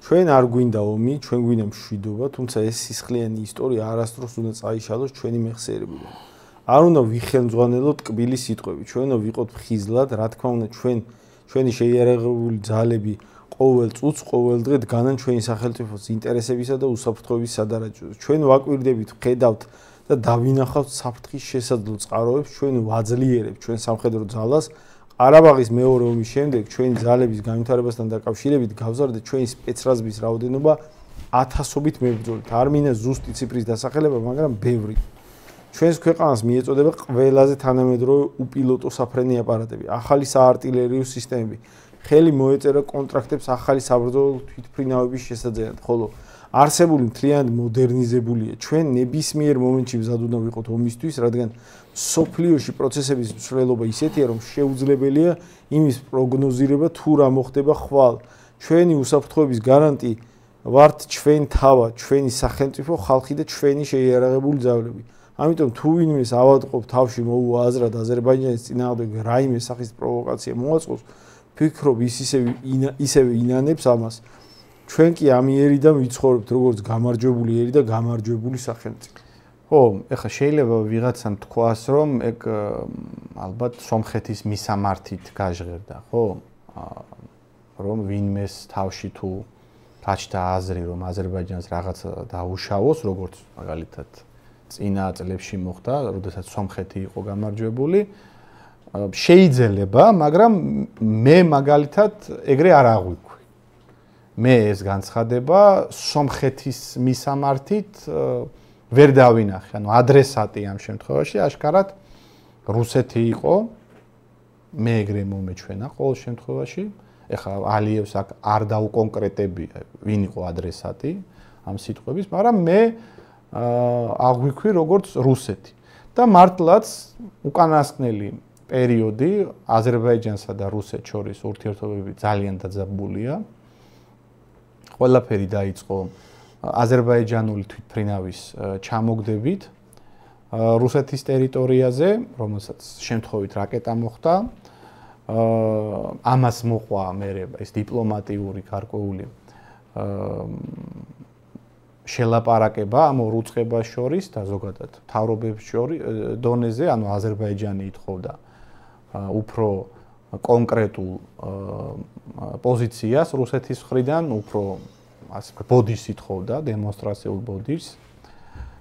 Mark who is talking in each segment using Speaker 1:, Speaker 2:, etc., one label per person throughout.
Speaker 1: ჩვენ არ გვინდა ომი, ჩვენ გვინდა მშვიდობა, თუმცა ეს სისხლიანი ისტორია არასდროს უნდა წაიშალოს ჩვენი მეხსიერებიდან. არ უნდა ვიხელმძღვანელოთ ტკბილი სიტყვები, ჩვენ უნდა ვიყოთ ფხიზლად, რა თქმა უნდა, ჩვენი შეიარაღებული ძალები ყოველ წუთს, ყოველ დღე დგანან ჩვენი სახელმწიფოს ინტერესებისა და უსაფრთხოების სადარაჯოზე. ჩვენ ვაკვირდებით, ვხედავთ და დავინახავთ საფრთხის შესაძლო წყაროებს, ჩვენ ვაძლიერებთ ჩვენ სამხედრო ძალას. ყარაბაღის მეორე ომის შემდეგ ჩვენი ძალების განვითარებასთან დაკავშირებით გავზარდა ჩვენი სპეცრაზმის რაოდენობა ათასობით მებრძოლით. არ მინდა ზუსტი ციფრის დასახელება, მაგრამ ბევრი. ჩვენს ქვეყანას მიეწოდება ყველაზე თანამედროვე უპილოტო საფრენი აპარატები, ახალი საარტილერიო სისტემები. ხელი მოეწერა კონტრაქტებს ახალი საბრძოლო თვითმფრინავების შესაძლებლად, ხოლო არსებული მთლიანად მოდერნიზებულია. ჩვენ ნებისმიერ მომენტში მზად უნდა ვიყოთ ომისთვის, რადგან სოფლიოში პროცესების მსვლელობა ისეთია, რომ შეუძლებელია იმის პროგნოზირება თუ რა მოხდება ხვალ. ჩვენი უსაფრთხოების გარანტი ვართ ჩვენ თავად, ჩვენი სახელმწიფო, ხალხი და ჩვენი შეიარაღებული ძალები. ამიტომ თუ ვინმეს ავადმყოფ თავში მოუვა აზრად აზერბაიჯანის წინააღმდეგ რაიმე სახის პროვოკაცია მოაწყოს, ფიქრობ ის ისევე ინანებს ამას. ჩვენ კი ამიერიდან ვიცხოვრებთ როგორც გამარჯვებული ერი და გამარჯვებული სახელმწიფო.
Speaker 2: ხო, ეხლა შეიძლება ვიღაცამ თქვას, რომ ეგ ალბათ სომხეთის მისამართით გაჟღერდა, ხო? რომ ვინმეს თავში თუ გაჩნდა აზრი, რომ აზერბაიჯანს რაღაცა დაუშავოს, როგორც მაგალითად წინა წლებში მოხდა, როდესაც სომხეთი იყო გამარჯვებული, შეიძლება, მაგრამ მე მაგალითად ეგრე არ აღვიქვი. მე ეს განცხადება სომხეთის მისამართით ვერ დავინახე, ანუ ადრესატი ამ შემთხვევაში აშკარად რუსეთი იყო, მე ეგრე მომეჩვენა ყოველ შემთხვევაში. ეხლა ალიევს აქ არ დაუკონკრეტებია, ვინ იყო ადრესატი ამ სიტყვების, მაგრამ მე აღვიქვი როგორც რუსეთი. და მართლაც უკანასკნელი პერიოდი აზერბაიჯანსა და რუსეთს შორის ურთიერთობები ძალიან დაძაბულია. ყველაფერი დაიწყო აზერბაიჯანული თვითმფრინავის ჩამოგდებით რუსეთის ტერიტორიაზე, რომელსაც შემთხვევით რაკეტა მოხდა. ამას მოყვა მე ეს დიპლომატიური გარკვეული შელაპარაკება ამ ორ უწყებას შორის და ზოგადად მთავრობებს შორის დონეზე, ანუ აზერბაიჯანი ითხოვდა უფრო კონკრეტულ პოზიციას რუსეთის მხრიდან, უფრო ასე ბოდიშს ითხოვდა, დემონსტრაციულ ბოდიშს.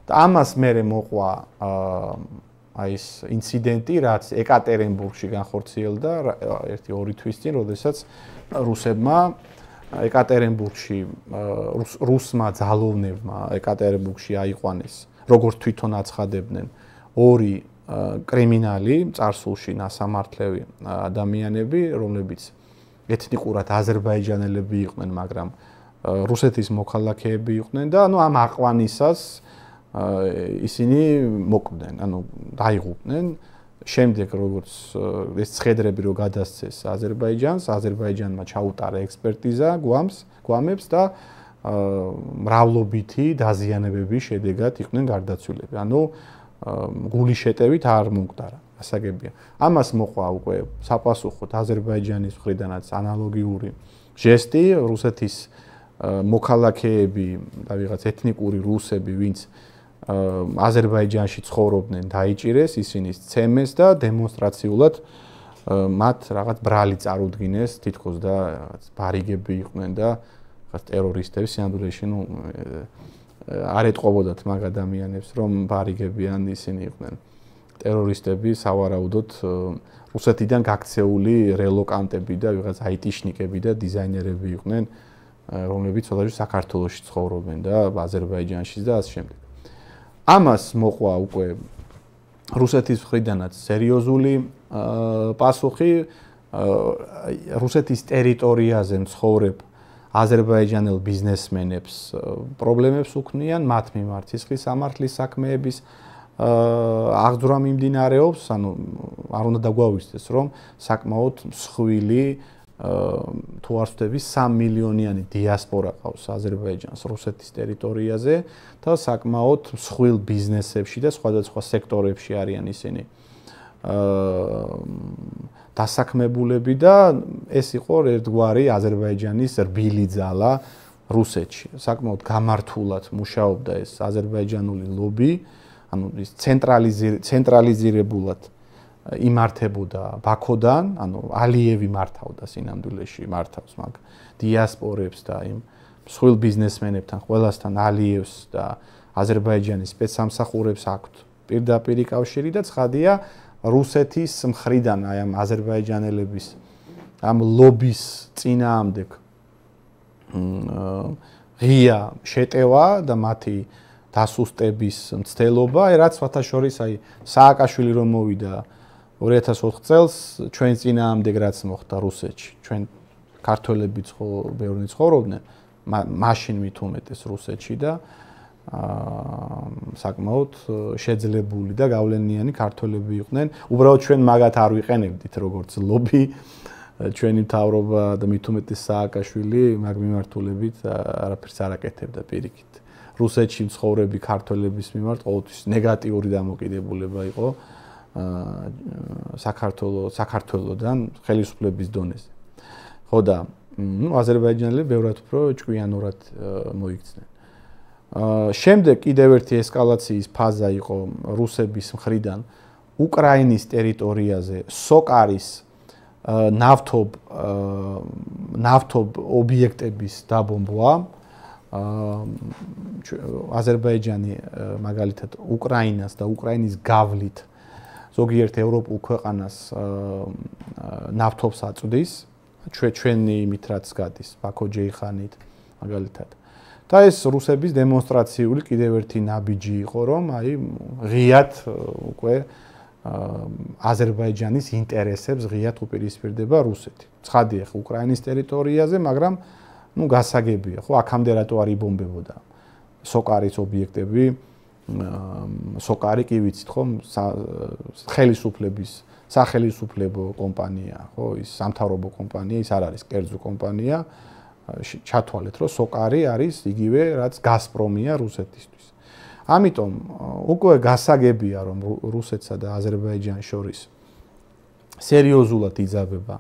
Speaker 2: და ამას მერე მოყვა აი ეს ინციდენტი, რაც ეკატერინბურგში განხორციელდა 1-2 თვის წინ, როდესაც რუსებმა ეკატერინბურგში რუსმა ძალოვნებმა ეკატერინბურგში აიყვანეს, როგორც თვითონ აცხადებდნენ, 2 კრიმინალი, წარსულში ნასამართლევი ადამიანები, რომლებიც ეთნიკურად აზერბაიჯანელები იყვნენ, მაგრამ რუსეთის მოქალაქეები იყვნენ და ანუ ამ აყვანისას ისინი მოკვდნენ, ანუ დაიღუპნენ. შემდეგ როგორც ეს ცხედრები რო გადასცეს აზერბაიჯანს, აზერბაიჯანმა ჩაუტარა ექსპერტიზა გვამებს და მრავლობითი დაზიანებების შედეგად იყვნენ გარდაცვლილები. ანუ გული შეტევით არ მომკვდარა, ასაგებია. ამას მოყვა უკვე საპასუხოდ აზერბაიჯანის მხრიდანაც ანალოგიური ჟესტი, რუსეთის მოქალაქეები და ვიღაც ეთნიკური რუსები, ვინც აზერბაიჯანში ცხოვრობდნენ, დაიჭირეს, ისინი სცემეს და დემონსტრაციულად მათ რაღაც ბრალი წარუდგინეს, თითქოს და რაღაც ბარიგები იყვნენ და რაღაც ტერორისტები სინამდვილეში, ნუ არ ეტყობოდათ მაგ ადამიანებს, რომ ბარიგებიან ისინი იყვნენ ტერორისტები, სავარაუდოდ რუსეთიდან გაქცეული რელოკანტები და ვიღაც აიტიშნიკები და დიზაინერები იყვნენ, რომლებიც ცოტათი საქართველოში ცხოვრობენ და აზერბაიჯანში და ასე შემდეგ. ამას მოყვა უკვე რუსეთის მხრიდანაც სერიოზული პასუხი, რუსეთის ტერიტორიაზე მცხოვრებ აზერბაიჯანელ ბიზნესმენებს პრობლემებს უქმნიან, მათ მიმართ სისხლის სამართლის საქმეების აღძვრა მიმდინარეობს, ანუ არ უნდა დაგვავიწყდეს, რომ საკმაოდ მსხვილი თუ არ ვთქვი 3 მილიონიანი დიასპორა ყავს აზერბაიჯანს რუსეთის ტერიტორიაზე და საკმაოდ მსხვილ ბიზნესებში და სხვადასხვა სექტორებში არიან ისინი დასაქმებულები და ეს იყო ერთგვარი აზერბაიჯანის რბილი ძალა, რუსეთში. საკმაოდ გამართულად მუშაობდა ეს აზერბაიჯანული ლობი, ანუ ის ცენტრალიზირებულად იმართებოდა ბაქოდან, ანუ ალიევი მართავდა სინამდვილეში მართავს მაგ დიასპორებს და იმ მსხვილ ბიზნესმენებთან ყველასთან ალიევს და აზერბაიჯანის სპეცსამსახურებს აქვთ პირდაპირი კავშირი და ცხადია რუსეთის მხრიდან აი ამ აზერბაიჯანელების ამ ლობის წინააღმდეგ ღია შეტევა და მათი დასუსტების მცდელობა, რაც ვათაშორის აი სააკაშვილი რომ მოვიდა 2004 წელს ჩვენ წინააღმდეგ რაც მოხდა რუსეთში, ჩვენ ქართველებიც ხო ბევრი ცხოვრობდნენ, მაშინ მით უმეტეს რუსეთში და საკმაოდ შეძლებული და გავლენიანი ქართველები იყვნენ. უბრალოდ ჩვენ მაგათ არ ვიყენებდით როგორც ლობი, ჩვენი მთავრობა და მით უმეტეს სააკაშვილი მაგ მიმართულებით არაფერს არ აკეთებდა პირიქით. რუსეთში მცხოვრები ქართველების მიმართ ყოველთვის ნეგატიური დამოკიდებულება იყო საქართველოსთან ხელისუფლების დონეზე. ხო და აზერბაიჯანელები ბევრად უფრო ჭკვიანურად მოიქცნენ. შემდეგ კიდევ ერთი ესკალაციის ფაზა იყო რუსების მხრიდან უკრაინის ტერიტორიაზე სოკარის ნავთობ ობიექტების დაბომბვა. აზერბაიჯანი მაგალითად უკრაინას და უკრაინის გავლით ზოგიერთ ევროპულ ქვეყანას ნავთობს აწვდის, ჩვენი იმით რაც გადის ბაქო-ჯეიხანით მაგალითად. და ეს რუსების დემონსტრაციული კიდევ ერთი ნაბიჯი იყო, რომ აი ღიად უკვე აზერბაიჯანის ინტერესებს ღიად უპირისპირდება რუსეთი. ცხადია ხო უკრაინის ტერიტორიაზე, მაგრამ ну გასაგებია ხო აქამდე რატო არ იბომბებოდა სოკარის ობიექტები სოკარი კი ვიცით ხო ხელისუფლების სახელისუფლებო კომპანია ხო ის სამთავრობო კომპანია ის არ არის კერძო კომპანია ჩათვალეთ რომ სოკარი არის იგივე რაც გაზპრომია რუსეთისთვის ამიტომ უკვე გასაგებია რომ რუსეთსა და აზერბაიჯანს შორის სერიოზულად იძაბება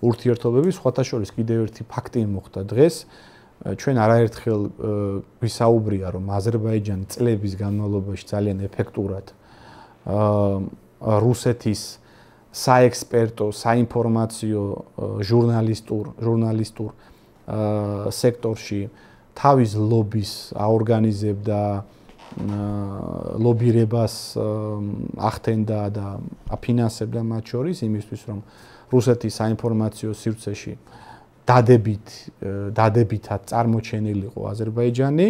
Speaker 2: ურთიერთობები სხვათა შორის კიდევ ერთი ფაქტი მოხდა დღეს ჩვენ არაერთხელ ვისაუბრია რომ აზერბაიჯანი წლების განმავლობაში ძალიან ეფექტურად რუსეთის საექსპერტო, საინფორმაციო ჟურნალისტურ სექტორში თავის ლობის აორგანიზებდა ლობირებას ახდენდა და აფინანსებდა მათ შორის იმისთვის რომ რუსეთის საინფორმაციო სივრცეში დადებითად წარმოჩენილიყო აზერბაიჯანი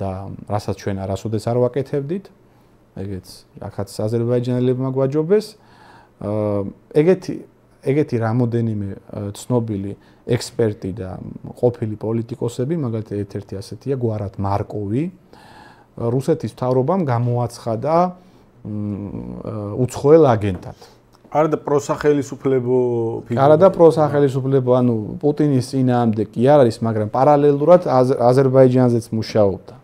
Speaker 2: და რასაც ჩვენ არასოდეს არ ვაკეთებდით ეგეც ახაც აზერბაიჯანელებმა გვაჯობეს ეგეთი რამოდენიმე ცნობილი ექსპერტი და ყოფილი პოლიტიკოსები მაგალითად ერთ-ერთი ასეთია გვარად მარკოვი რუსეთის მთავრობამ გამოაცხადა უცხოელ აგენტად
Speaker 1: არა და პროსახელისუფლებო
Speaker 2: არა და პროსახელისუფლებო ანუ პუტინის წინააღმდეგ კი არ არის მაგრამ პარალელურად აზერბაიჯანზეც მუშაობდა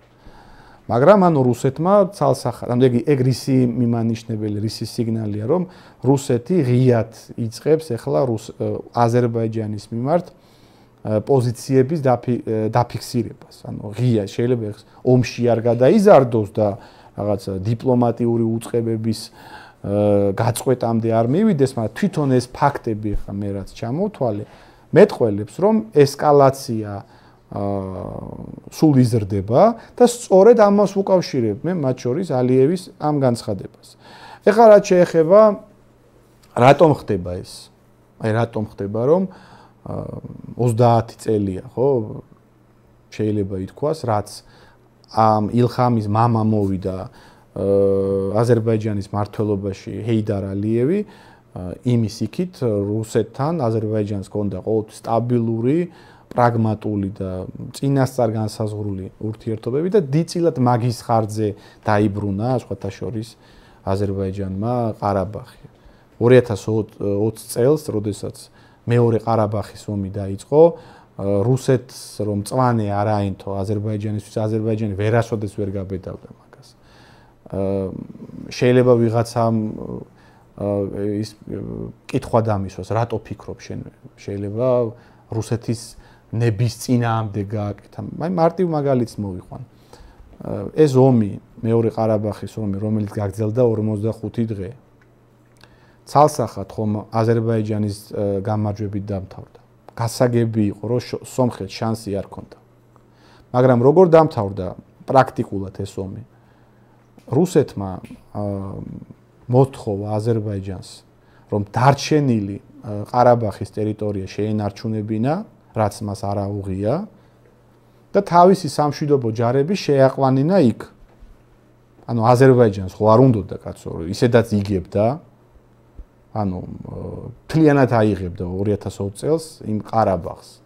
Speaker 2: მაგრამ ანუ რუსეთმა ცალსახად ამდეგი ეგ რისი მიმანიშნებელი რისი სიგნალია რომ რუსეთი ღიად იწყებს ახლა აზერბაიჯანის მიმართ პოზიციების დაფიქსირებას ანუ ღია შეიძლება ომში არ გადაიზარდოს და რაღაც დიპლომატიური უწყებების გაწყვეტამდე არ მივიდეს, მაგრამ თვითონ ეს ფაქტები ხა მე რაც ჩამოვთვალე, მეტყველებს რომ ესკალაცია სულ იზრდება და სწორედ ამას უკავშირებენ მათ შორის ალიევის ამ განცხადებას. ეხლა რაც შეეხება რატომ ხდება ეს? აი რატომ ხდება რომ 30 წელია, ხო? შეიძლება ითქვას, რაც ამ ილხამის მამა მოვიდა აზერბაიჯანის მმართველობაში ჰეიდარ ალიევი იმის იქით რუსეთთან აზერბაიჯანს ჰქონდა ყოველთვის სტაბილური პრაგმატული და წინასწარ განსაზღვრული ურთიერთობები და დიდწილად მაგის ხარჯზე დაიბრუნა სხვათა შორის აზერბაიჯანმა ყარაბაღი 2020 წელს როდესაც მეორე ყარაბაღის ომი დაიწყო რუსეთს რომ წვანე არ აინთო აზერბაიჯანისთვის აზერბაიჯანი ვერასოდეს ვერ გაბედავდა შეიძლება ვიღაცამ ის კითხვა დამისვას, რატო ფიქრობ შენ? შეიძლება რუსეთის ნების წინააღმდეგ გააკეთა. აი მარტივ მაგალითს მოვიყვან. ეს ომი, მეორე ყარაბაღის ომი, რომელიც გაგრძელდა 45 დღე. ცალსახად ხომ აზერბაიჯანის გამარჯვებით დამთავრდა. გასაგები იყო, რომ სომხეთს შანსი არ ჰქონდა. მაგრამ როგორ დამთავრდა პრაქტიკულად ეს ომი? რუსეთმა მოთხოვა აზერბაიჯანს, რომ დარჩენილი ყარაბაღის ტერიტორია შეენარჩუნებინა, რაც მას არ აუღია და თავისი სამშვიდობო ჯარები შეაყვანინა იქ. ანუ აზერბაიჯანს ხო არ უნდოდა კაცო, ისედაც იგებდა. ანუ მთლიანად აიღებდა 2020 წელს იმ ყარაბაღს.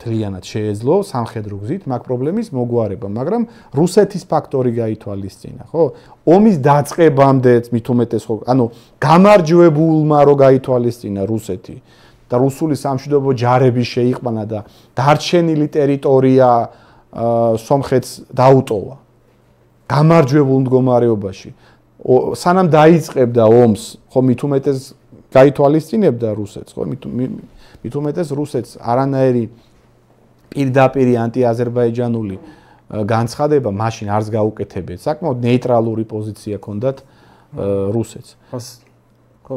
Speaker 2: მთლიანად შეეძლო სამხედრო გზით მაგ პრობლემის მოგვარება, მაგრამ რუსეთის ფაქტორი გაითვალისწინა, ხო? ომის დაწყებამდე მით უმეტეს ხო, ანუ გამარჯვებულმა რო გაითვალისწინა რუსეთი და რუსული სამშვიდობო ჯარები შეიყვანა და დარჩენილი ტერიტორია სომხეთს დაუტოვა. გამარჯვებულ მდგომარეობაში. სანამ დაიწყებდა ომს, ხო მით უმეტეს გაითვალისწინებდა რუსეთს, ხო? მით უმეტეს რუსეთს არანაირი პირდაპირი ანტიაზერბაიჯანული განცხადება მაშინ არც გაუკეთებია. საკმაოდ ნეიტრალური პოზიცია ჰქონდათ რუსეთს.
Speaker 1: ხო,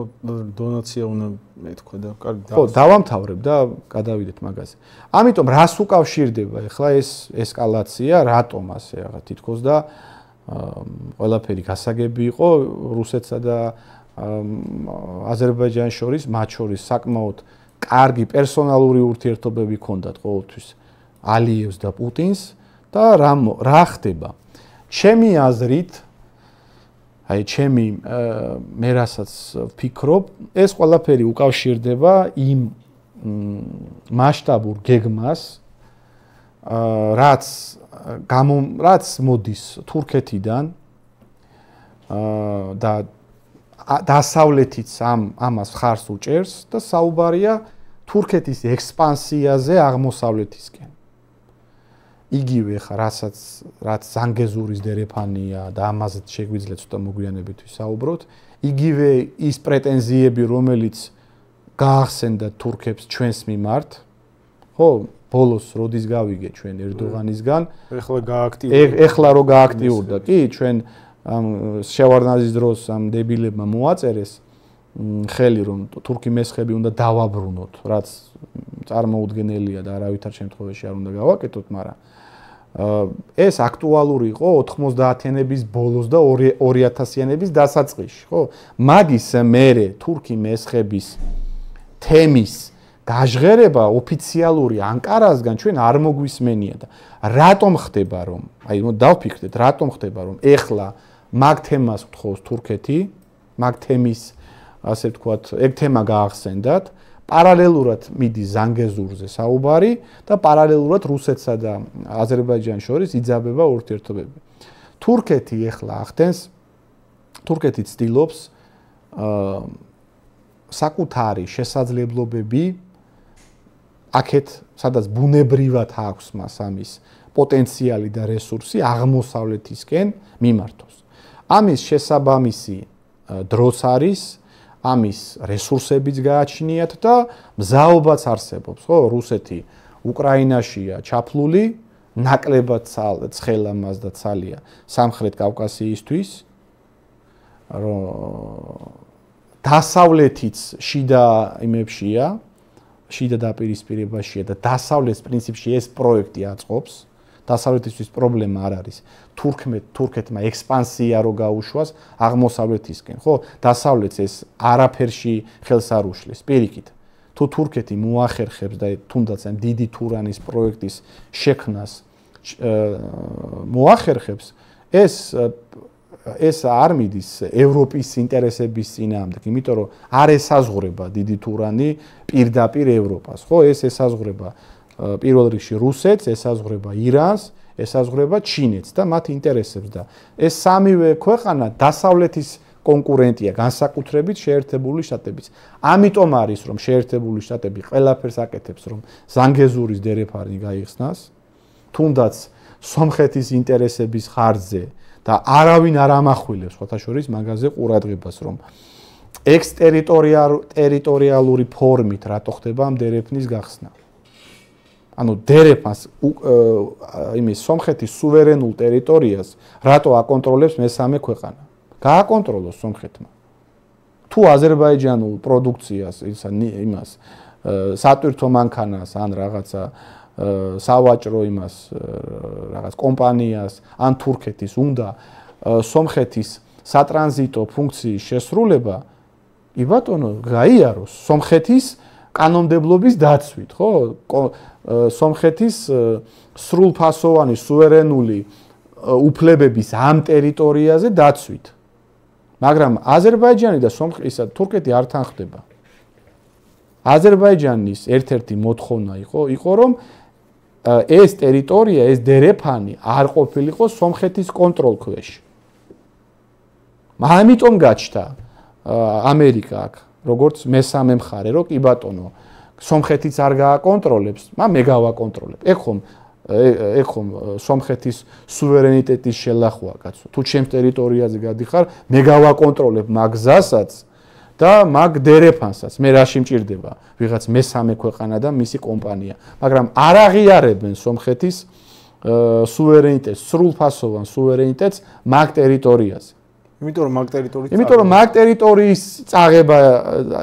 Speaker 1: დონაცია უნდა მეთქვა და კარგი.
Speaker 2: ხო, დავამთავრებ და გადავიდეთ მაგაზე. ამიტომ რას უკავშირდება ახლა ეს ესკალაცია, რატომ ასე რაღაც თითქოს და ყველაფერი გასაგები იყო რუსეთსა და აზერბაიჯანის შორის, მათ შორის საკმაოდ კარგი პერსონალური ურთიერთობები ჰქონდათ ყოველთვის ალიევს და პუტინს და რა ხდება? ჩემი აზრით, აი ჩემი მე რასაც ვფიქრობ, ეს ყველაფერი უკავშირდება იმ მასშტაბურ გეგმას, რაც მოდის თურქეთიდან და დასავლეთიც ამას ხარს უჭერს და საუბარია თურქეთის ექსპანსიაზე აღმოსავლეთისკენ. იგივე ხა რაც ზანგეზურის დერეფანია და ამაზეც შეგვიძლია ცოტა მოგვიანებით ვისაუბროთ, იგივე ის პრეტენზიები, რომელიც გაახსენდა თურქებს ჩვენს მიმართ, ხო, ბოლოს როდის გავიგე ჩვენ ერდოღანისგან, ეხლა რო გააქტიურდა, კი, ჩვენ შევარდნაძის დროს ამ დებილებმა მოაწერეს ხელი, რომ თურქი მესხები უნდა დავაბრუნოთ, რაც წარმოუდგენელია და არავითარ შემთხვევაში არ უნდა გავაკეთოთ, მაგრამ ეს აქტუალური იყო 90-იანების ბოლოს და 2000-იანების დასაწყისში, ხო? მაგის მერე თურქი მესხების თემის გაჟღერება ოფიციალური ანკარასგან ჩვენ არ მოგვისმენია და რატომ ხდება რომ, აი დავფიქრდეთ, რატომ ხდება რომ ეხლა მაგ თემას გთხოვს თურქეთი, მაგ თემის ასე ვთქვათ, ეგ თემა გაახსენდათ, პარალელურად მიდის ზანგეზურზე საუბარი და პარალელურად რუსეთსა და აზერბაიჯანის შორის იძაბება ურთიერთობები. თურქეთი ეხლა ახდენს, თურქეთი ცდილობს საკუთარი შესაძლებლობები აქეთ, სადაც ბუნებრივად აქვს მას ამის პოტენციალი და რესურსი აღმოსავლეთისკენ მიმართოს. ამის შესაბამისი დროც არის, ამის რესურსებიც გააჩნიათ და მზაობაც არსებობს, ხო? რუსეთი უკრაინაშია ჩაფლული, ნაკლებად ცხელა მას და ცალია სამხრეთ კავკასიისთვის, რომ დასავლეთიც შიდა იმებშია, შიდა დაპირისპირებაშია და დასავლეთის პრინციპში ეს პროექტი აწყობს. დასავლეთისთვის პრობლემა არ არის. თურქეთმა ექსპანსია რო გაუშვას აღმოსავლეთისკენ, ხო? დასავლეთს ეს არაფერში ხელს არ უშლის. პირიქით, თუ თურქეთი მოახერხებს და თუნდაც ამ დიდი თურანის პროექტის შექმნას მოახერხებს, ეს არ მიდის ევროპის ინტერესების წინააღმდეგ, იმიტომ რომ არ ესაზღვრება დიდი თურანი პირდაპირ ევროპას, ხო? ეს ესაზღვრება პირველ რიგში რუსეთს, ესაზღვრება ირანს, ესაზღვრება ჩინეთს და მათ ინტერესებს და ეს სამივე ქვეყანა დასავლეთის კონკურენტია განსაკუთრებით შეერთებული შტატების. ამიტომ არის რომ შეერთებული შტატები ყველაფერს აკეთებს რომ ზანგეზურის დერეფანი გაიხსნას, თუნდაც სომხეთის ინტერესების ხარჯზე და არავინ არ ამახვილებს ხოთაშორის მაგაზე ყურადღებას რომ ექსტერიტორიალური ფორმით რატო ხდება ამ დერეფნის გახსნა. ანუ დერეფანს იმის სომხეთის სუვერენულ ტერიტორიას რატო აკონტროლებს მესამე ქვეყანა? გააკონტროლოს სომხეთმა. თუ აზერბაიჯანულ პროდუქციას იმას სატვირთო მანქანას ან რაღაცა სავაჭრო იმას რაღაც კომპანიას ან თურქეთის უნდა სომხეთის სატრანზიტო ფუნქციის შესრულება იბატონო გაიაროს სომხეთის კანონმდებლობის დაცვით, ხო? სომხეთის სრულფასოვანი სუვერენული უფლებების ამ ტერიტორიაზე დაცვით. მაგრამ აზერბაიჯანი და თურქეთი არ თანხდება. აზერბაიჯანის ერთ-ერთი მოთხოვნა იყო რომ ეს ტერიტორია, ეს დერეფანი არ ყოფილიყო სომხეთის კონტროლქვეშ. ამიტომ გაჩნდა ამერიკა აქ, როგორც მესამე მხარე, რომ კი ბატონო, სომხეთიც არ გააკონტროლებს, მე გავაკონტროლებ. ეგ ხომ სომხეთის სუვერენიტეტის შელახვა, კაცო. თუ ჩემს ტერიტორიაზე გადიხარ, მე გავაკონტროლებ მაგ გზასაც და მაგ დერეფანსაც. მე რაში მჭირდება? ვიღაც მესამე ქვეყანა და მისი კომპანია. მაგრამ არ აღიარებენ სომხეთის სუვერენიტეტს, სრულფასოვან სუვერენიტეტს მაგ ტერიტორიაზე. იმიტომ რომ მაგ ტერიტორიის წაღება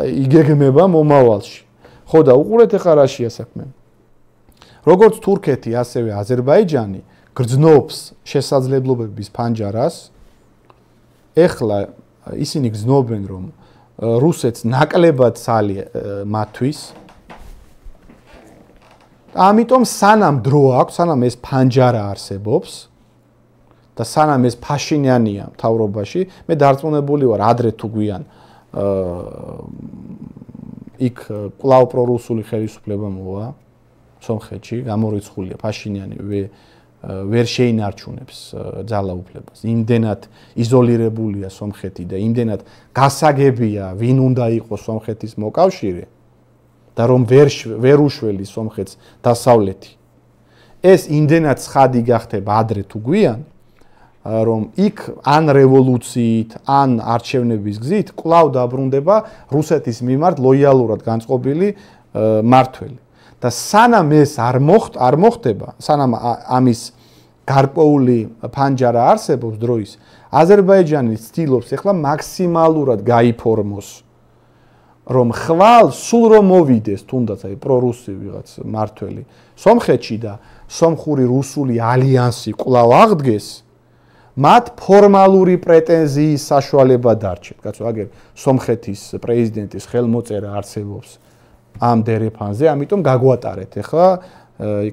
Speaker 2: იგეგმება მომავალში. ხო და უყურეთ ახლა რაშია საქმე. როგორც თურქეთი, ასევე აზერბაიჯანი გრძნობს შესაძლებლობების ფანჯარას. ეხლა ისინი გრძნობენ, რომ რუსეთს ნაკლებად ცალი მათთვის. ამიტომ სანამ დრო აქვს, სანამ ეს ფანჯარა არსებობს და სანამ ეს ფაშინიანია მთავრობაში, მე დარწმუნებული ვარ, ადრე თუ გვიან იქ კვლავ პრორუსული ხელისუფლება მოვა სომხეთში, გამორიცხულია ფაშინიანი ვერ შეინარჩუნებს ძალაუფლებას. იმდენად იზოლირებულია სომხეთი და იმდენად გასაგებია, ვინ უნდა იყოს სომხეთის მოკავშირე და რომ ვერ უშველის სომხეთს დასავლეთი. ეს იმდენად ცხადი გახდება ადრე თუ გვიან, რომ იქ ან რევოლუციით, ან არჩევნების გზით კვლავ დაბრუნდება რუსეთის მიმართ ლოიალურად განწყობილი მმართველი. და სანამ ეს არ მოხდება, სანამ ამის გარკვეული ფანჯარა არსებობს დროის, აზერბაიჯანი ცდილობს ახლა მაქსიმალურად გაიფორმოს, რომ ხვალ სულ რომ მოვიდეს თუნდაც აი პრორუსი ვიღაც მმართველი სომხეთში და სომხური რუსული ალიანსი კვლავ აღდგეს, მათ ფორმალური პრეტენზიის საშუალება დარჩეთ. კაცო, აგერ სომხეთის პრეზიდენტის ხელმოწერა არსებობს ამ დერეფანზე, ამიტომ გაგვატარეთ ახლა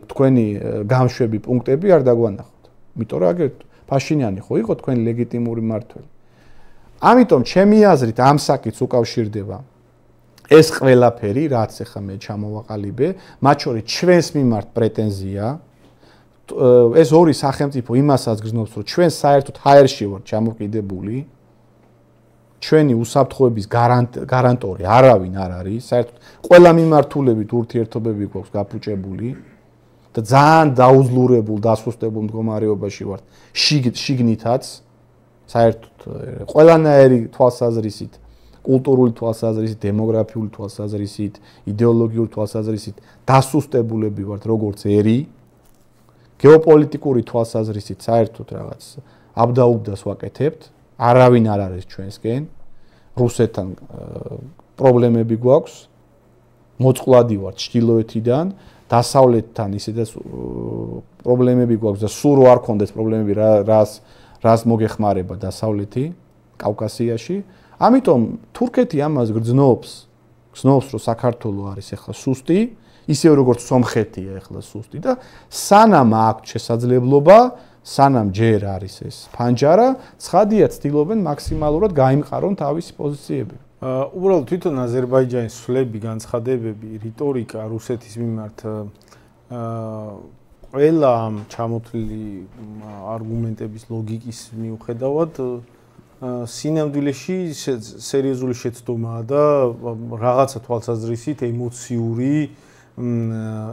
Speaker 2: თქვენი გამშვები პუნქტები არ დაგვანახოთ. იმიტომ რომ აგერ ფაშინიანი ხო იყო თქვენი ლეგიტიმური მმართველი. ამიტომ ჩემი აზრით ამ საკითხს უკავშირდება ეს ყველაფერი, რაც ახლა მე ჩამოვაყალიბე, მათ შორის ჩვენს მიმართ პრეტენზია. ეს ორი სახელმწიფო იმასაც გრძნობს, რომ ჩვენ საერთოდ ჰაერში ვართ ჩამოკიდებული. ჩვენი უსაფრთხოების გარანტორი არავინ არ არის, საერთოდ ყველა მიმართულებით ურთიერთობები გვაქვს გაფუჭებული და ძალიან დაუძლურებულ, დასუსტებულ მდგომარეობაში ვართ შიგნითაც, საერთოდ ყველანაირი თვალსაზრისით, კულტურული თვალსაზრისით, დემოგრაფიული თვალსაზრისით, იდეოლოგიური თვალსაზრისით დასუსტებულები ვართ როგორც ერი, გეოპოლიტიკური თვალსაზრისით საერთოდ რაღაც აბდაუბდას ვაკეთებთ. არავინ არ არის ჩვენსკენ, რუსეთთან პრობლემები გვაქვს, მოწყვლადი ვართ ჩრდილოეთიდან, დასავლეთთან ისედაც პრობლემები გვაქვს და სულ არ კონდეს პრობლემები, რას მოგეხმარება დასავლეთი კავკასიაში. ამიტომ თურქეთი ამას გრძნობს, რომ საქართველო არის ახლა სუსტი, ისე როგორც სომხეთია ახლა სუსტი და სანამ აქვს შესაძლებლობა, სანამ ჯერ არის ეს ფანჯარა, ცხადია ცდილობენ მაქსიმალურად გაიმყარონ თავისი პოზიციები.
Speaker 1: უბრალოდ თვითონ აზერბაიჯანის სვლები, განცხადებები, რიტორიკა რუსეთის მიმართ ყველა ამ ჩამოთვლილი არგუმენტების ლოგიკის მიუხედავად სინამდვილეში სერიოზული შეცდომაა და რაღაცა თვალსაზრისით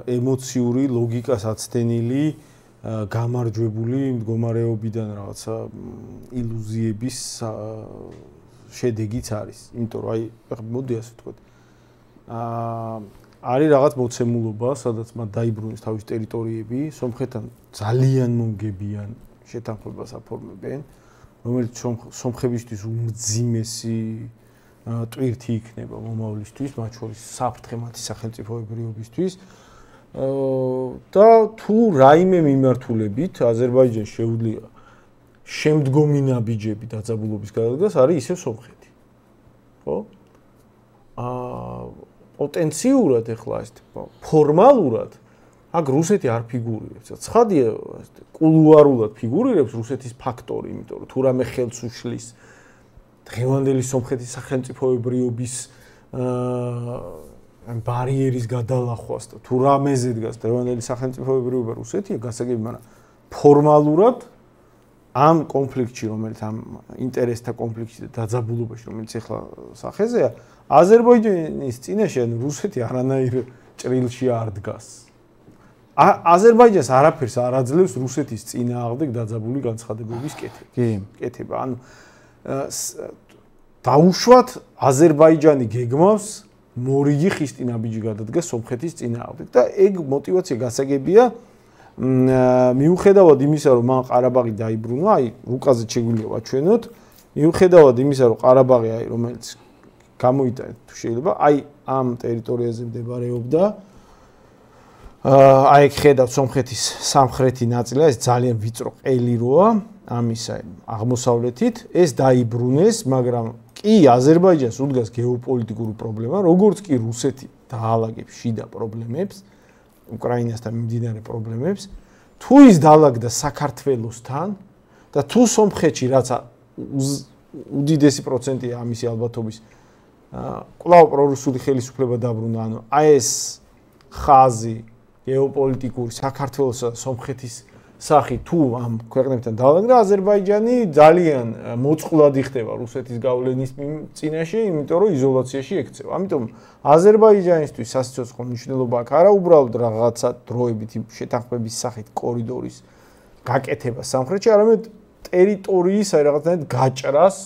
Speaker 1: ემოციური ლოგიკას აცდენილი გამარჯვებული მდგომარეობიდან რაღაცა ილუზიების შედეგიც არის. იმიტომ რომ აი მოდი ასე ვთქვათ. არის რაღაც მოცემულობა, სადაც მათ დაიბრუნეს თავის ტერიტორიები, სომხეთთან ძალიან მომგებიან შეთანხმებას აფორმებენ, რომელიც სომხებისთვის უმძიმესი ტვირთი იქნება მომავლისთვის, მათ შორის საფრთხე მათი სახელმწიფოებრიობისთვის. და თუ რაიმე მიმართულებით აზერბაიჯანს შეუძლია შემდგომი ნაბიჯები დაძაბულობის გადადგას, არის ისევ სომხეთი. ხო? პოტენციურად ეხლა ეს ფორმალურად აქ რუსეთი არ ფიგურირებს. ცხადია, კულუარულად ფიგურირებს რუსეთის ფაქტორი, იმიტომ რომ თუ რამე ხელს უშლის დღევანდელი სომხეთის სახელმწიფოებრიობის ბარიერის გადალახვას და თუ რამეზე დგას დღევანდელი სახელმწიფოებრიობა რუსეთია გასაგები, მაგრამ ფორმალურად ამ კონფლიქტში, რომელიც ამ ინტერესთა კონფლიქტში და დაძაბულობაში, რომელიც ახლა სახეზეა, აზერბაიჯანის წინაშე რუსეთი არანაირ ჭრილში არ დგას. აზერბაიჯანს არაფერს არ აძლევს რუსეთის წინააღმდეგ დაძაბული განცხადებების კეთება. ანუ დაუშვათ აზერბაიჯანი გეგმავს მორიგი ხისტი ნაბიჯი გადადგას სომხეთის წინააღმდეგ და ეგ მოტივაცია გასაგებია მიუხედავად იმისა, რომ მან ყარაბაღი დაიბრუნა, აი რუკაზე შეგვიძლია ვაჩვენოთ, მიუხედავად იმისა, რომ ყარაბაღი აი რომელიც გამოიტანეთ თუ შეიძლება, აი ამ ტერიტორიაზე მდებარეობდა აი ეგ ხედავთ სომხეთის სამხრეთი ნაწილი, ეს ძალიან ვიწრო ყელი როა ამისა აღმოსავლეთით, ეს დაიბრუნეს, მაგრამ კი აზერბაიჯანს უდგას გეოპოლიტიკური პრობლემა, როგორც კი რუსეთი დაალაგებს შიდა პრობლემებს, უკრაინასთან მიმდინარე პრობლემებს, თუ ის დაალაგდა საქართველოსთან და თუ სომხეთში რაც უდიდესი პროცენტია ამისი ალბათობის კვლავ პრორუსული ხელისუფლება დაბრუნა, ანუ აი ეს ხაზი გეოპოლიტიკური საქართველოსა და სომხეთის სახი თუ ამ ქვეყნებთან დაალაგდა, აზერბაიჯანი ძალიან მოწყვლად იხდება რუსეთის გავლენის წინაშე, იმიტომ რომ იზოლაციაში ექცევა. ამიტომ აზერბაიჯანისთვის სასიცოცხლო მნიშვნელობა აქვს არა უბრალოდ რაღაცა დროებით შეთანხმების სახით კორიდორის გაკეთება სამხრეთში, არამედ ტერიტორიის აი რაღაცნაირად გაჭრას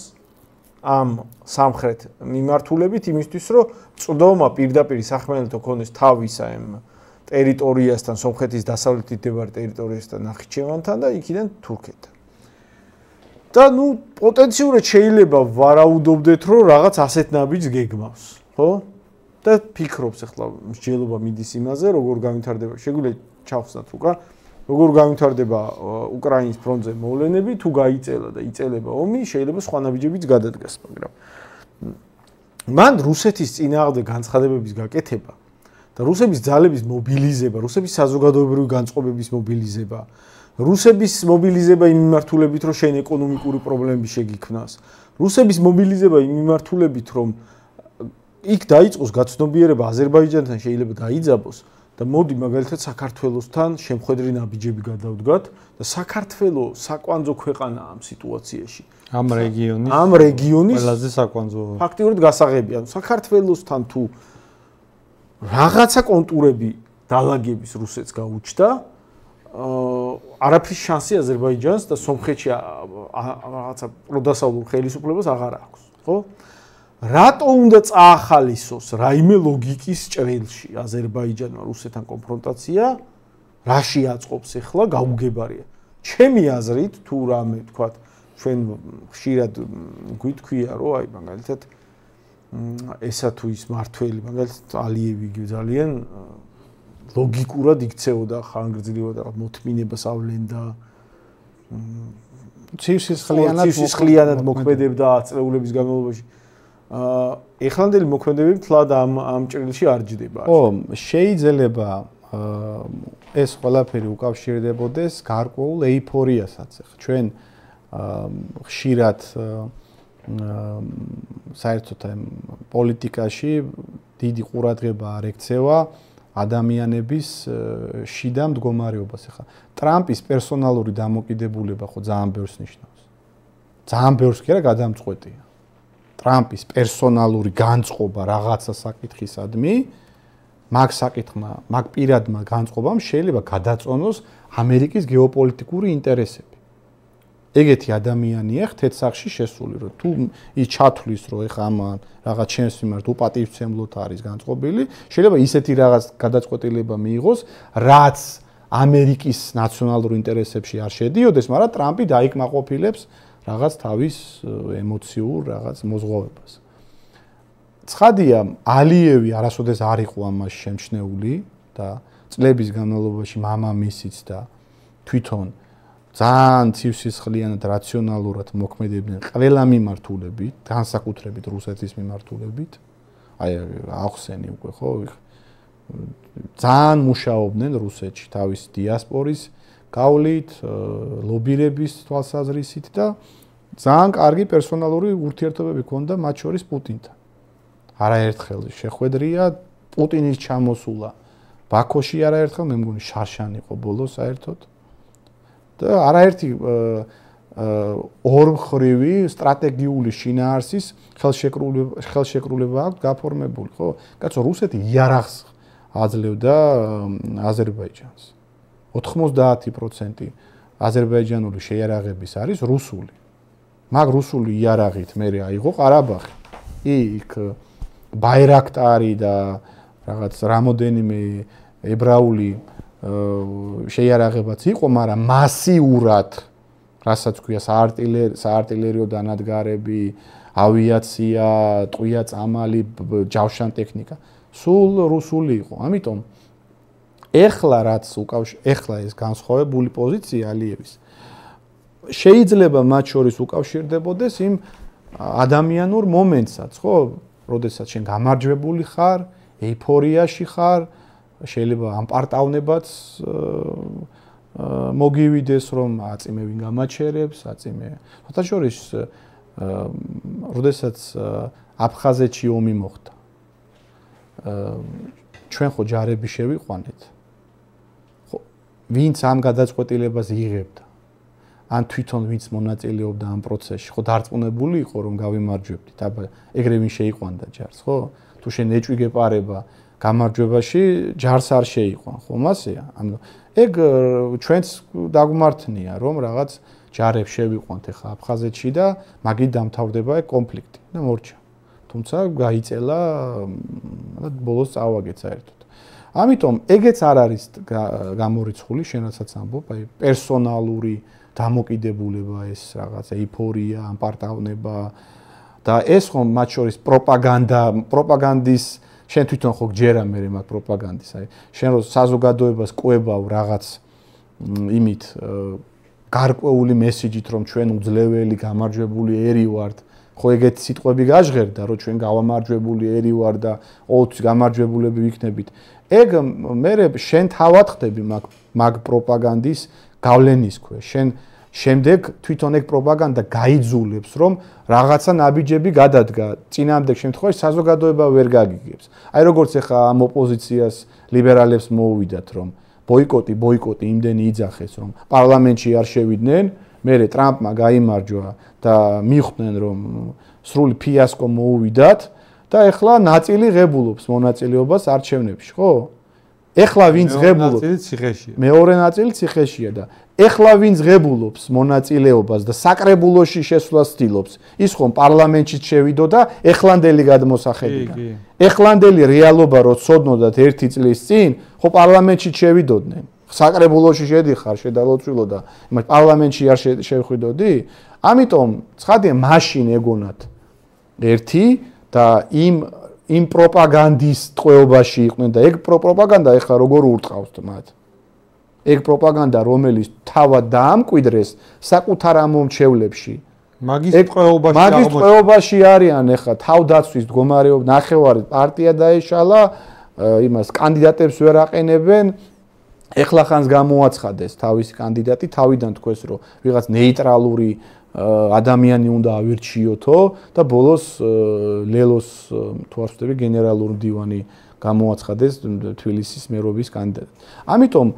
Speaker 1: ამ სამხრეთ მიმართულებით იმისთვის, რომ წვდომა პირდაპირ სახმელეთო ქონდეს თავის აი ტერიტორიასთან, სომხეთის დასავლეთით მდებარე ტერიტორიასთან, ნახიჩევანთან და იქიდან თურქეთთან. და ნუ პოტენციურად შეიძლება ვარაუდობდეთ, რომ რაღაც ასეთ ნაბიჯს გეგმავს, ხო? და ფიქრობს ახლა მსჯელობა მიდის იმაზე, როგორ განვითარდება, შეგვიძლია ჩავხსნათ უკან, როგორ განვითარდება უკრაინის ფრონტზე მოვლენები, თუ გაიწელა და იწელება ომი, შეიძლება სხვა ნაბიჯებიც გადადგას, მაგრამ მან რუსეთის წინააღმდეგ განცხადებების გაკეთება და რუსების ძალების მობილიზება, რუსების საზოგადოებრივი განწყობების მობილიზება, რუსების მობილიზება იმ მიმართულებით, რომ შენ ეკონომიკური პრობლემები შეგიქმნას, რუსების მობილიზება იმ მიმართულებით, რომ იქ დაიწყოს გაცნობიერება აზერბაიჯანთან შეიძლება დაიძაბოს და მოდი მაგალითად საქართველოსთან შემხედრი ნაბიჯები გადავდგათ და საქართველოს საკვანძო ქვეყანაა ამ სიტუაციაში.
Speaker 2: ამ
Speaker 1: რეგიონის
Speaker 2: ყველაზე საკვანძო
Speaker 1: ფაქტიურად გასაღებია. საქართველოსთან თუ რაღაცა კონტურები დალაგების რუსეთს გაუჩნდა, არაფრის შანსი აზერბაიჯანს და სომხეთში რაღაცა პროდასავლურ ხელისუფლებას აღარ აქვს, ხო? რატო უნდა წაახალისოს რაიმე ლოგიკის ჭრილში აზერბაიჯანმა რუსეთთან კონფრონტაცია? რაში აწყობს ახლა გაუგებარია. ჩემი აზრით, თუ რამე თქვათ, ჩვენ ხშირად გვითქვია, რომ აი მაგალითად ესა თუ ის მართველი, მაგალითად ალიევი ძალიან ლოგიკურად იქცეოდა ხანგრძლივად რაღაც მოთმინებას ავლენდა ცივსისხლიანად მოქმედებდა აწეულების განმავლობაში. ეხლანდელი მოქმედებები თლად ამ ჭრილში არ ჯდება.
Speaker 2: ხო, შეიძლება ეს ყველაფერი უკავშირდებოდეს გარკვეულ ეიფორიასაც. ჩვენ ხშირად საერთოდ პოლიტიკაში დიდი ყურადღება არ ექცევა ადამიანების შიდა მდგომარეობას. ახლა ტრამპის პერსონალური დამოკიდებულება ხო ძალიან ბევრს ნიშნავს. ძალიან ბევრს კი არა გადამწყვეტია. ტრამპის პერსონალური განწყობა რაღაცა საკითხისადმი, მაგ საკითხმა, მაგ პირადმა განწყობამ შეიძლება გადაწონოს ამერიკის გეოპოლიტიკური ინტერესები. ეგეთი ადამიანია ხთეთსახში შესული, რომ თუ ის ჩათვლის, რომ ეხა ამან რაღაც ჩემს მიმართ უპატივცემლოთ არის განწყობილი, შეიძლება ისეთი რაღაც გადაწყვეტილება მიიღოს, რაც ამერიკის ნაციონალურ ინტერესებში არ შედიოდეს, მაგრამ ტრამპი დაიკმაყოფილებს რაღაც თავის ემოციურ რაღაც მოზღვავებას. ცხადია, ალიევი არასოდეს არ იყო ამაში შემჩნეული და წლების განმავლობაში მამამისიც და თვითონ ძალიან ცივსისხლიანად რაციონალურად მოქმედებდნენ ყველა მიმართულებით, განსაკუთრებით რუსეთის მიმართულებით. აი ახსენი უკვე ხო, ძალიან მუშაობდნენ რუსეთში თავის დიასპორის გავლით, ლობირების თვალსაზრისით და ძალიან კარგი პერსონალური ურთიერთობები ჰქონდა მათ შორის პუტინთან. არაერთხელ შეხვედრია პუტინის ჩამოსულა ბაქოში არაერთხელ მე მგონი შარშან იყო ბოლოს საერთოდ. და არაერთი ორმხრივი სტრატეგიული შინაარსის ხელშეკრულება აქვს გაფორმებული, ხო? კაცო, რუსეთი იარაღს აძლევდა აზერბაიჯანს. 90% აზერბაიჯანული შეიარაღების არის რუსული. მაგ რუსული იარაღით მე აიღო ყარაბაღი. იქ ბაირაქტარი და რაღაც რამოდენიმე ებრაული შეიარაღებაც იყო, მაგრამ მასიურად, რასაც ქვია საარტილერიო დანადგარები, ავიაცია, ტყვია წამალი, ჯავშან ტექნიკა, სულ რუსული იყო. ამიტომ ეხლა რაც ეხლა ეს განსხვავებული პოზიცია ალიევის შეიძლება მათ შორის უკავშირდებოდეს იმ ადამიანურ მომენტსაც, ხო? როდესაც შენ გამარჯვებული ხარ, ეიფორიაში ხარ, შეიძლება ამ პარტავნებაც მოგივიდეს, რომ აწიმე ვინ გამაჩერებს, აწიმე. ხოთა შორის როდესაც აფხაზეთში ომი მოხდა. ჩვენ ხო ჯარები შევიყვანეთ. ხო, ვინც ამ გადაწყვეტილებას იღებდა? ან თვითონ ვინც მონაწილეობდა ამ პროცესში, ხო დარწმუნებული იყო რომ გავიმარჯვებდით, აბა ეგრე ვინ შეიყვანდა ჯარს, ხო? თუ შენ ეჭვი გეპარება გამარჯვებაში, ჯარს არ შეიყვან, ხო მასეა? ანუ ეგ ჩვენც დაგმართნია რომ რაღაც ჯარებს შევიყვანთ ახლა აფხაზეთში და მაგით დამთავრდება ეგ კონფლიქტი და მორჩა. თუმცა გაიწელა და ბოლოს წავაგეთ საერთოდ. ამიტომ ეგეც არ არის გამორიცხული, შენაცაც ამბობ, აი პერსონალური დამოკიდებულება, ეს რაღაც ეიფორია, ამპარტავნება და ეს ხომ მათ შორის პროპაგანდის შენ თვითონ ხო გჯერა მე მაგ პროპაგანდის, აი შენ რო საზოგადოებას ყვებავ რაღაც იმით გარკვეული მესიჯით რომ ჩვენ უძლეველი გამარჯვებული ერი ვართ, ხო ეგეთი სიტყვები გაჟღერდა რომ ჩვენ გავამარჯვებული ერი ვარ და ოც გამარჯვებულები ვიქნებით. ეგ მე შენ თავად ხდები მაგ პროპაგანდის გავლენის ქვეშ. შენ შემდეგ თვითონ ეგ პროპაგანდა გაიძულებს რომ რაღაცა ნაბიჯები გადადგა. წინამდებ შემთხვევაში საზოგადოება ვერ გაგიგებს. აი როგორც ახლა ამ ოპოზიციას ლიბერალებს მოუვიდათ რომ ბოიკოტი იმდენი იძახეს რომ პარლამენტში არ შევიდნენ, მერე ტრამპმა გაიმარჯვა და მიხვდნენ რომ სრული ფიასკო მოუვიდათ და ეხლა ნაწილი ღებულობს მონაწილეობას არჩევნებში, ხო? ეხლა ვინც ღებულობს?
Speaker 1: ნაწილი ციხეშია.
Speaker 2: მეორე ნაწილი ციხეშია და ეხლა ვინც ღებულობს მონაწილეობას და საკრებულოში შესვლას ცდილობს, ის ხომ პარლამენტში შევიდო და ეხლანდელი გადმოსახედიდან. ეხლანდელი რეალობა რო ცოდნოდათ 1 წლის წინ, ხო პარლამენტში შევიდოდნენ. საკრებულოში შედიხარ, შედალოცვილო და იმათ პარლამენტში არ შევხვიდოდი? ამიტომ ცხადია მაშინ ეგონათ ერთი და იმ პროპაგანდის ტყვეობაში იყვნენ და ეგ პროპაგანდა ეხლა როგორ ურტყავს მათ? ეგ პროპაგანდა რომელიც თავად დაამკვიდრეს საკუთარ ამომრჩევლებში.
Speaker 1: მაგის
Speaker 2: ტყვეობაში არიან ეხლა თავდაცვის მდგომარეობა, ნახევარი პარტია დაეშალა, იმას კანდიდატებს ვერ აყენებენ. ეხლა ხანს გამოაცხადეს თავისი კანდიდატი, თავიდან თქვეს რომ ვიღაც ნეიტრალური ადამიანი უნდა ავირჩიოთო და ბოლოს ლელოს თუ არ ვცდები გენერალური მდივანი გამოაცხადეს თბილისის მერობის კანდიდატად. ამიტომ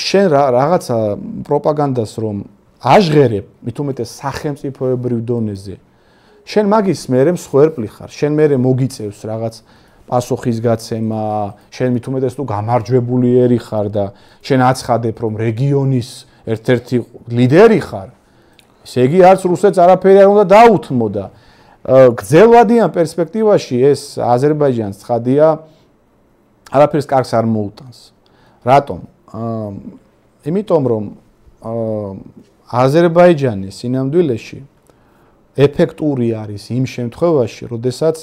Speaker 2: შენ რაღაცა პროპაგანდას რომ აჟღერებ, მით უმეტეს სახელმწიფოებრივ დონეზე, შენ მაგის მერე მსხვერპლი ხარ, შენ მერე მოგიწევს რაღაც პასუხისგაცემა, შენ მით უმეტეს თუ გამარჯვებული ერი ხარ და შენ აცხადებ რომ რეგიონის ერთ-ერთი ლიდერი ხარ, ესე იგი არც რუსეთს არაფერი არ უნდა დაუთმოდა. გრძელვადიან პერსპექტივაში ეს აზერბაიჯანს ცხადია არაფერს კარგს არ მოუტანს. რატომ? იმიტომ რომ აზერბაიჯანი სინამდვილეში ეფექტური არის იმ შემთხვევაში, როდესაც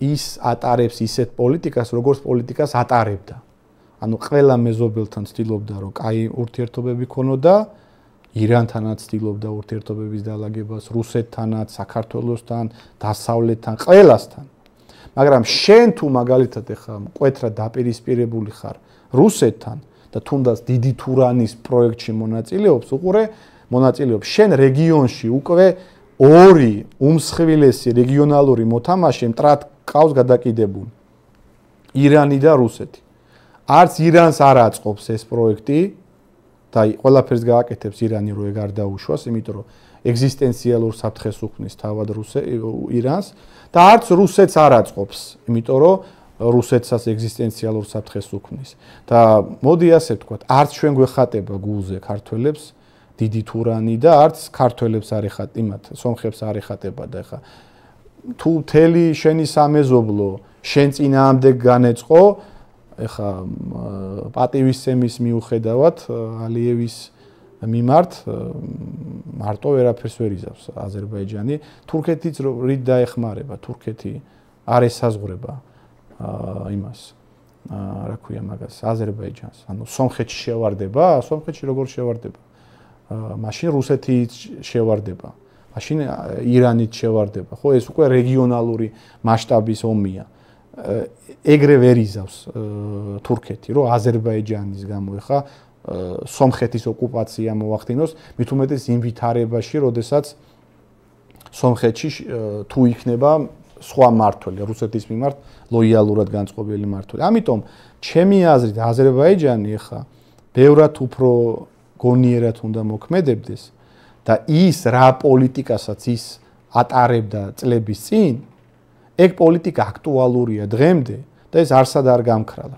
Speaker 2: ის ატარებს ისეთ პოლიტიკას, როგორც პოლიტიკას ატარებდა. ანუ ყველა მეზობელთან ცდილობდა, რომ კაი ურთიერთობები ქონოდა, ირანთანაც ცდილობდა ურთიერთობების დალაგებას, რუსეთთანაც, საქართველოსთან, დასავლეთთან, ყველასთან. მაგრამ შენ თუ მაგალითად ეხა მკვეთრად დაპირისპირებული ხარ რუსეთთან და თუნდაც დიდი თურანის პროექტში მონაწილეობს, შენ რეგიონში უკვე ორი უმსხვილესი რეგიონალური მოთამაშე მტრად ყავს გადაკიდებული. ირანი და რუსეთი. არც ირანს არ აწყობს ეს პროექტი და ყველაფერს გააკეთებს ირანი, რომ ეგ არ დაუშვას, იმიტომ რომ ეგზისტენციალურ საფრთხეს უქმნის თავად ირანს და არც რუსეთს არ აწყობს, იმიტომ რომ რუსეთსაც ეგზისტენციალურ საფრთხეს უქმნის. და მოდი ასე ვთქვათ, არც ჩვენ გვეხატება გულზე ქართველებს დიდი თურანი და არც ქართველებს არ ეხატება, იმათ სომხებს არ ეხატება და ეხა თუ მთელი შენი სამეზობლო შენ წინააღმდეგ განეწყო, ეხა პატივისცემის მიუხედავად ალიევის მიმართ მარტო ვერაფერს ვერ იზავს აზერბაიჯანი. თურქეთიც რით დაეხმარება, თურქეთი არ ესაზღვრება იმას, რა ქვია მაგას, აზერბაიჯანს. ანუ სომხეთში შევარდება, სომხეთში როგორ შევარდება? მაშინ რუსეთიც შევარდება, მაშინ ირანიც შევარდება. ხო, ეს უკვე რეგიონალური მასშტაბის ომია. ეგრე ვერ იზავს თურქეთი, რომ აზერბაიჯანის გამო ეხა სომხეთის ოკუპაცია მოახდინოს, მით უმეტეს იმ ვითარებაში, როდესაც სომხეთში თუ იქნება სხვა მმართველი, რუსეთის მიმართ ლოიალურად განწყობილი მმართველი. ამიტომ ჩემი აზრით აზერბაიჯანი ეხა ბევრად უფრო გონიერად უნდა მოქმედებდეს და ის რა პოლიტიკასაც ის ატარებდა წლების წინ, ეგ პოლიტიკა აქტუალურია დღემდე და ეს არსად არ გამქრალა.